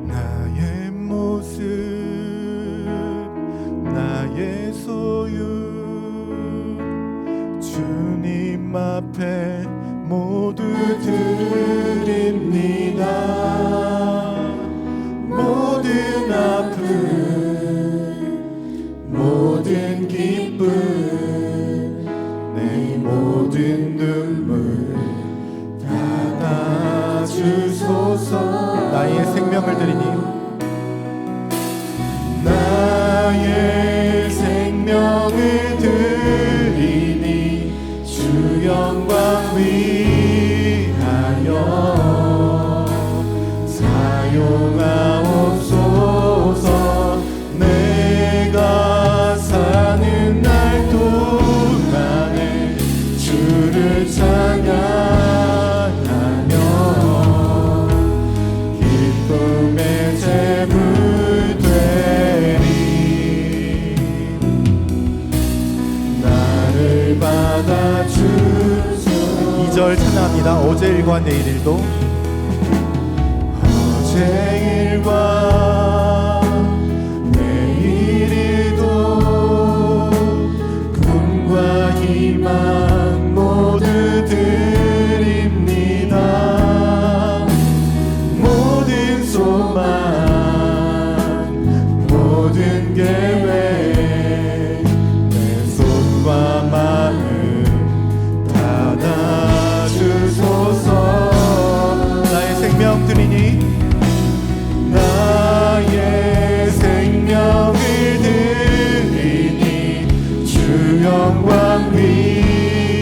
나의 모습, 나의 소유, 주님 앞에 모두 드립니다. 모든 아픔, 모든 기쁨, 내 모든 눈물 닫아주소서. 나의 생명을 드리니, 나의 생명을 드리니 주 영광 위하여 사용하옵소서. 내가 사는 날 동안에 주를 찬양하며 기쁨의 제물 되리. 나를 받아주소서. 2절 찬양합니다. 어제 일과 내일 일도, 어제 일과 내일 일도, 꿈과 희망 모두 드립니다. 모든 소망, 모든 계획, 내 손과 마음 닫아주소서. 나의 생명 드리니, 나의 생명을 드리니 주 영광 위하여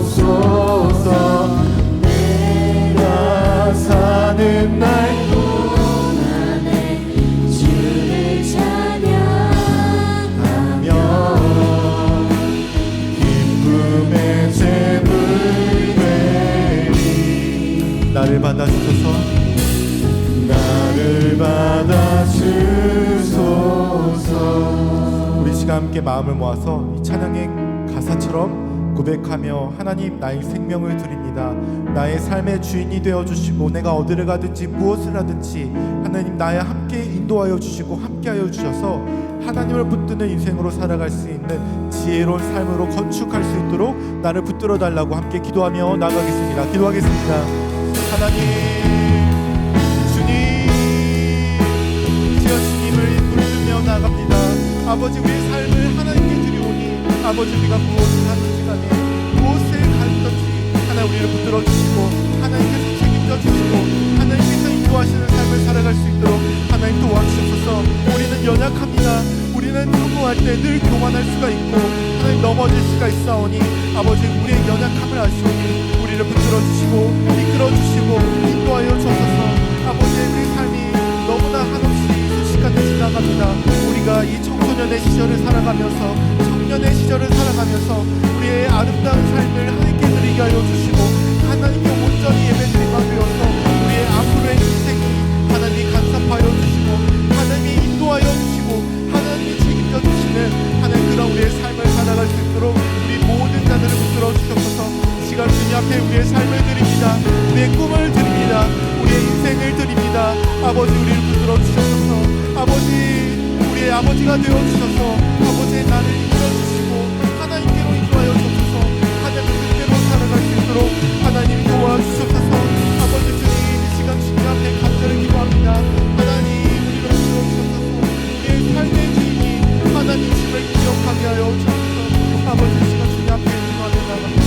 사용하옵소서. 내가 사는 날 주를 찬양하며 기쁨의 제물 되리. 나를 받아주소서. 나를 받아주소서. 우리 시간 함께 마음을 모아서 이 찬양의 가사처럼 고백하며 하나님 나의 생명을 드립니다. 나의 삶의 주인이 되어주시고 내가 어디를 가든지 무엇을 하든지 하나님 나와 함께 인도하여 주시고 함께하여 주셔서 하나님을 붙드는 인생으로 살아갈 수 있는 지혜로운 삶으로 건축할 수 있도록 나를 붙들어 달라고 함께 기도하며 나가겠습니다. 기도하겠습니다. 하나님 주님, 제가 주님을 부르며 나갑니다. 아버지 우리의 삶을 하나님께 드리오니 아버지 우리가 무엇을 하든지 간에 무엇을 가르쳤지 하나님 우리를 붙들어 주시고 하나님께서 책임져 주시고 하나님께서 인도하시는 삶을 살아갈 수 있도록 하나님 도와주셔서. 우리는 연약합니다. 우리는 성공할 때 늘 교만할 수가 있고 하나님 넘어질 수가 있사오니 아버지 우리의 연약함을 아시오니 우리를 붙들어 주시고 이끌어 주시고 인도하여 주옵소서. 아버지 우리 삶이 너무나 한없이 순식간에 지나갑니다. 우리가 이 청소년의 시절을 살아가면서 청년의 시절을 살아가면서 우리의 아름다운 삶을 하나님께 드리게 하여 주시고 하나님께 온전히 예배드리가 되어서 우리의 앞으로의 인생이 하나님이 간섭하여 주시고 하나님이 인도하여 주시고 하나님이 책임져 주시는 하나님 그런 우리의 삶을 살아갈 수 있도록 우리 모든 자들을 붙들어 주셔서 시간 주님 앞에 우리의 삶을 드립니다. 우리의 꿈을 드립니다. 우리의 인생을 드립니다. 아버지 우리를 붙들어 주셔서 아버지 우리의 아버지가 되어 주셔서 아버지의 나를 이끌어 주시고 하나님께로 인도하여 주셔서 하나님 뜻대로 살아갈 수 있도록 하나님 도와주셔서 아버지 주님 이 시간 주님 앞에 감사를 기도합니다. 하나님 우리를 붙들어 주셔서 우리의 삶의 주인이 하나님심을 기억하게 하여 주셔서 아버지 이 시간 주님 앞에 기도하며 나갑니다.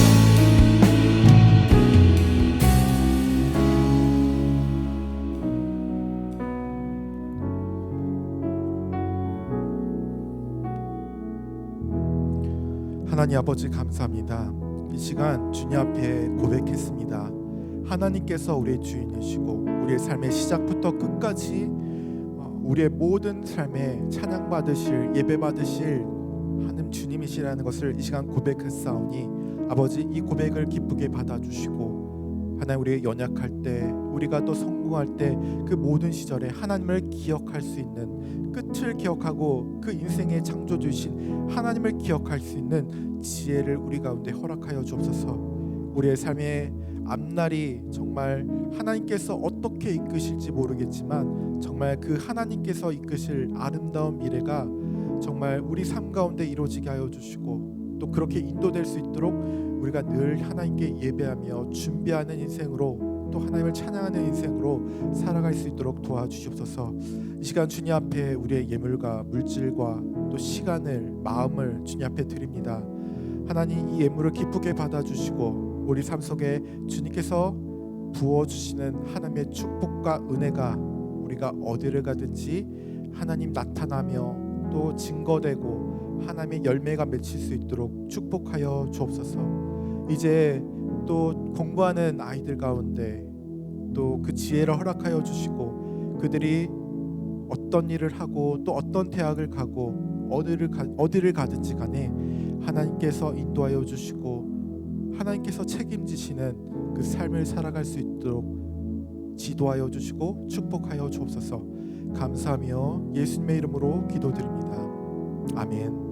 하나님 아버지 감사합니다. 이 시간 주님 앞에 고백했습니다. 하나님께서 우리의 주인이시고 우리의 삶의 시작부터 끝까지 우리의 모든 삶에 찬양받으실 예배받으실 하나님 주님이시라는 것을 이 시간 고백했사오니 아버지 이 고백을 기쁘게 받아주시고 하나님 우리의 연약할 때 우리가 또 성공할 때 그 모든 시절에 하나님을 기억할 수 있는 끝을 기억하고 그 인생의 창조주신 하나님을 기억할 수 있는 지혜를 우리 가운데 허락하여 주옵소서. 우리의 삶의 앞날이 정말 하나님께서 어떻게 이끄실지 모르겠지만 정말 그 하나님께서 이끄실 아름다운 미래가 정말 우리 삶 가운데 이루어지게 하여 주시고 또 그렇게 인도될 수 있도록 우리가 늘 하나님께 예배하며 준비하는 인생으로 또 하나님을 찬양하는 인생으로 살아갈 수 있도록 도와주시옵소서. 이 시간 주님 앞에 우리의 예물과 물질과 또 시간을 마음을 주님 앞에 드립니다. 하나님 이 예물을 기쁘게 받아주시고 우리 삶 속에 주님께서 부어주시는 하나님의 축복과 은혜가 우리가 어디를 가든지 하나님 나타나며 또 증거되고 하나님의 열매가 맺힐 수 있도록 축복하여 주옵소서. 이제 또 공부하는 아이들 가운데 또 그 지혜를 허락하여 주시고 그들이 어떤 일을 하고 또 어떤 대학을 가고 어디를 가든지 간에 하나님께서 인도하여 주시고 하나님께서 책임지시는 그 삶을 살아갈 수 있도록 지도하여 주시고 축복하여 주옵소서. 감사하며 예수님의 이름으로 기도드립니다. 아멘.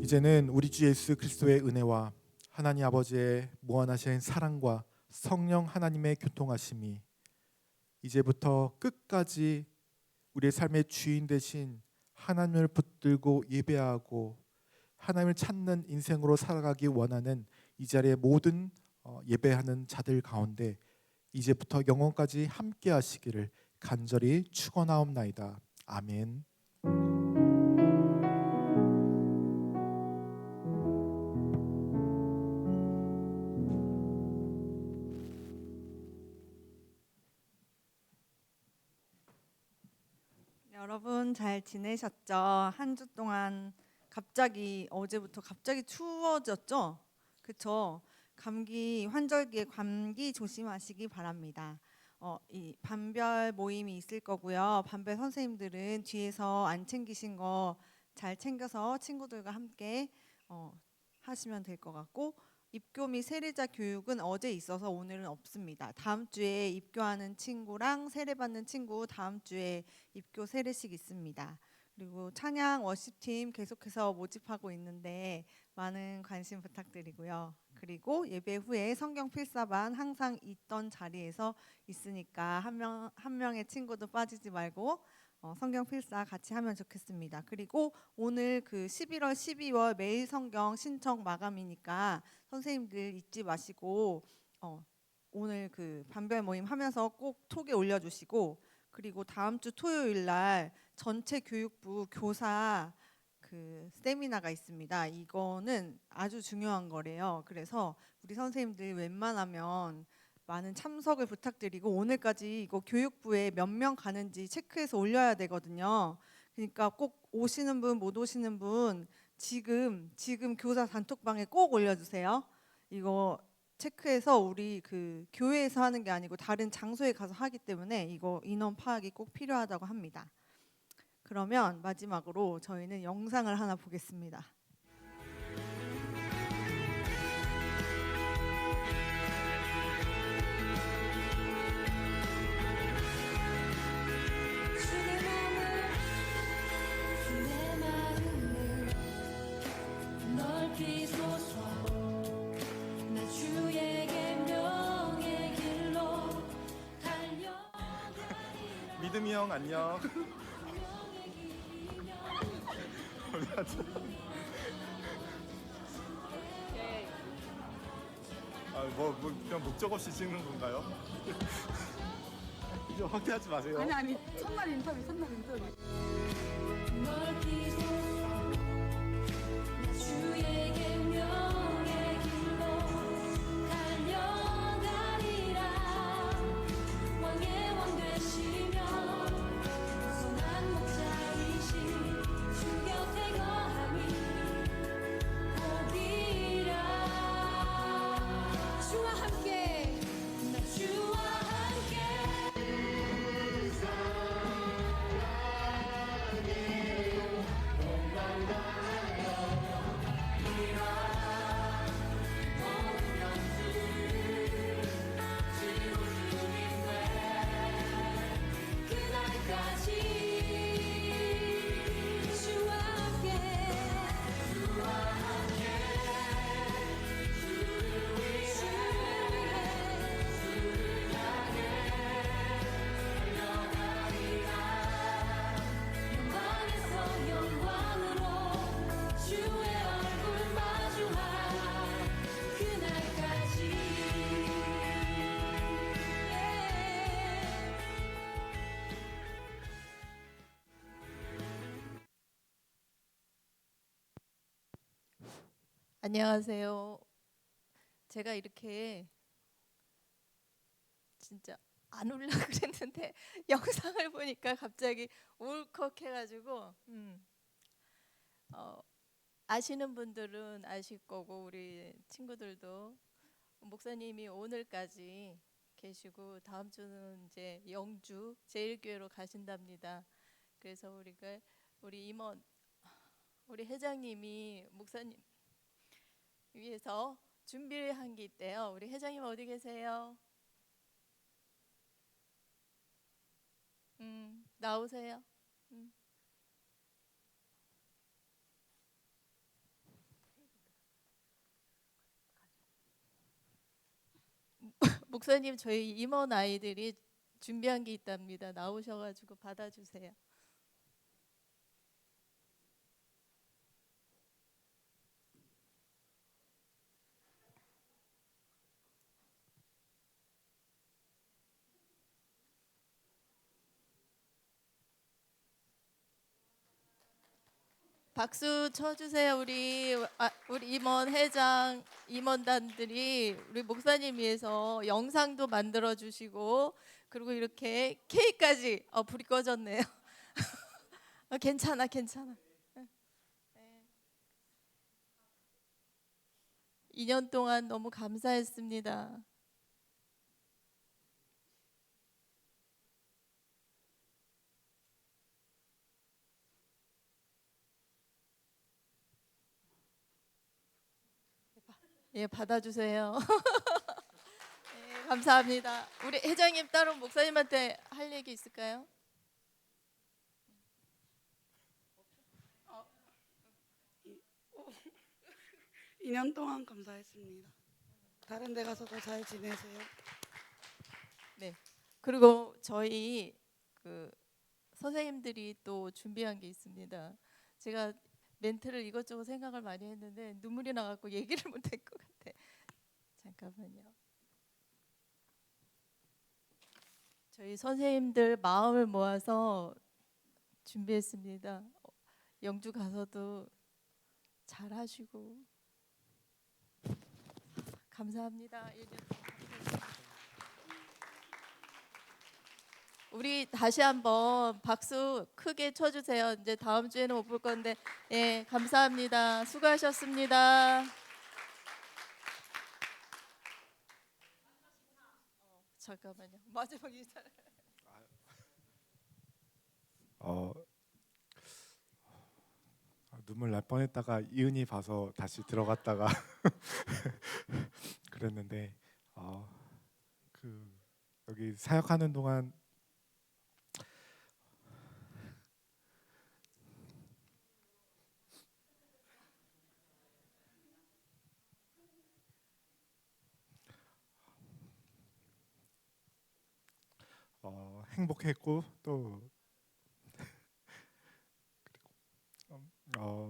이제는 우리 주 예수 그리스도의 은혜와 하나님 아버지의 무한하신 사랑과 성령 하나님의 교통하심이 이제부터 끝까지 우리의 삶의 주인 되신 하나님을 붙들고 예배하고 하나님을 찾는 인생으로 살아가기 원하는 이 자리의 모든 예배하는 자들 가운데 이제부터 영원까지 함께 하시기를 간절히 축원하옵나이다. 아멘. 여러분 잘 지내셨죠? 한 주 동안 갑자기 어제부터 갑자기 추워졌죠? 그쵸? 감기 환절기에 감기 조심하시기 바랍니다. 이 반별 모임이 있을 거고요. 반별 선생님들은 뒤에서 안 챙기신 거 잘 챙겨서 친구들과 함께 하시면 될 것 같고, 입교 및 세례자 교육은 어제 있어서 오늘은 없습니다. 다음 주에 입교하는 친구랑 세례 받는 친구 다음 주에 입교 세례식 있습니다. 그리고 찬양 워십팀 계속해서 모집하고 있는데 많은 관심 부탁드리고요. 그리고 예배 후에 성경 필사반 항상 있던 자리에서 있으니까 한 명의 친구도 빠지지 말고 성경 필사 같이 하면 좋겠습니다. 그리고 오늘 그 11월, 12월 매일 성경 신청 마감이니까 선생님들 잊지 마시고 오늘 그 반별 모임 하면서 꼭 톡에 올려주시고, 그리고 다음 주 토요일 날 전체 교육부 교사 그 세미나가 있습니다. 이거는 아주 중요한 거래요. 그래서 우리 선생님들 웬만하면 많은 참석을 부탁드리고, 오늘까지 이거 교육부에 몇 명 가는지 체크해서 올려야 되거든요. 그러니까 꼭 오시는 분 못 오시는 분 지금 교사 단톡방에 꼭 올려주세요. 이거 체크해서 우리 그 교회에서 하는 게 아니고 다른 장소에 가서 하기 때문에 이거 인원 파악이 꼭 필요하다고 합니다. 그러면 마지막으로 저희는 영상을 하나 보겠습니다. 주의 마음을 넓히소서. 나 주의 계명의 길로 달려가리라. 믿음이 형 안녕. 뭐 그냥 목적 없이 찍는 건가요? 이제 확대하지 마세요. 아니 첫날 인터뷰 넓히소서. 나 주의 계명의 길로 달려가리라. 왕의 왕 되시며 선한 목자이신 주 곁에 거하니 복이라. 주와 함께 나 주와 함께 그날까지 주와 함께 주를 영광에서 영광으로 주의 얼굴 마주할 그날까지. 안녕하세요. 제가 이렇게 진짜 안 울려고 그랬는데 영상을 보니까 갑자기 울컥해가지고 아시는 분들은 아실 거고 우리 친구들도 목사님이 오늘까지 계시고 다음 주는 이제 영주 제1교회로 가신답니다. 그래서 우리 임원 우리 회장님이 목사님 위해서 준비한 게 있대요. 우리 회장님 어디 계세요? 나오세요. 목사님 저희 임원 아이들이 준비한 게 있답니다. 나오셔가지고 받아주세요. 박수 쳐주세요. 우리 임원 회장 임원단들이 우리 목사님 위해서 영상도 만들어 주시고 그리고 이렇게 케이크까지 불이 꺼졌네요. 괜찮아, 괜찮아. 네. 2년 동안 너무 감사했습니다. 예, 받아주세요. 네, 감사합니다. 우리 회장님 따로 목사님한테 할 얘기 있을까요? 2년 동안 감사했습니다. 다른 데 가서도 잘 지내세요. 네. 그리고 저희 그 선생님들이 또 준비한 게 있습니다. 제가 멘트를 이것저것 생각을 많이 했는데 눈물이 나갖고 얘기를 못할 것 같아. 잠깐만요. 저희 선생님들 마음을 모아서 준비했습니다. 영주 가서도 잘 하시고 감사합니다. 우리 다시 한번 박수 크게 쳐주세요. 이제 다음 주에는 못 볼 건데, 예, 감사합니다. 수고하셨습니다. 잠깐만요. 마지막 인사. 눈물 날 뻔했다가 이은이 봐서 다시 들어갔다가 그랬는데 그 여기 사역하는 동안 행복했고 또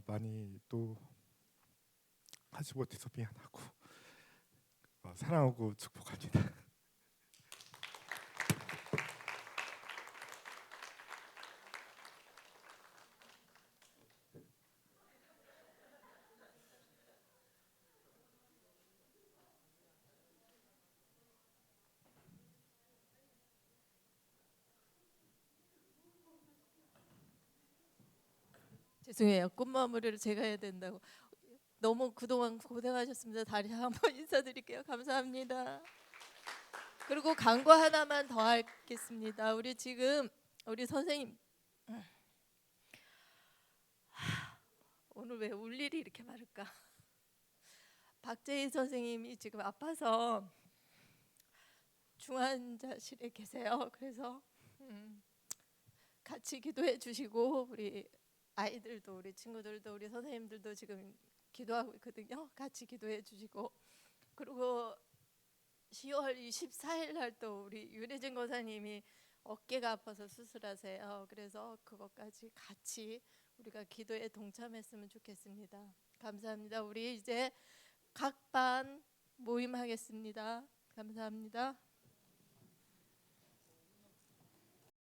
많이 또 하지 못해서 미안하고 사랑하고 축복합니다. 죄송해요. 꽃마무리를 제가 해야 된다고. 너무 그동안 고생하셨습니다. 다시 한번 인사드릴게요. 감사합니다. 그리고 광고 하나만 더 하겠습니다. 우리 지금 우리 선생님 오늘 왜 울 일이 이렇게 많을까? 박재희 선생님이 지금 아파서 중환자실에 계세요. 그래서 같이 기도해 주시고 우리 아이들도 우리 친구들도 우리 선생님들도 지금 기도하고 있거든요. 같이 기도해 주시고 그리고 10월 24일 날 또 우리 윤혜진 권사님이 어깨가 아파서 수술하세요. 그래서 그것까지 같이 우리가 기도에 동참했으면 좋겠습니다. 감사합니다. 우리 이제 각 반 모임하겠습니다. 감사합니다.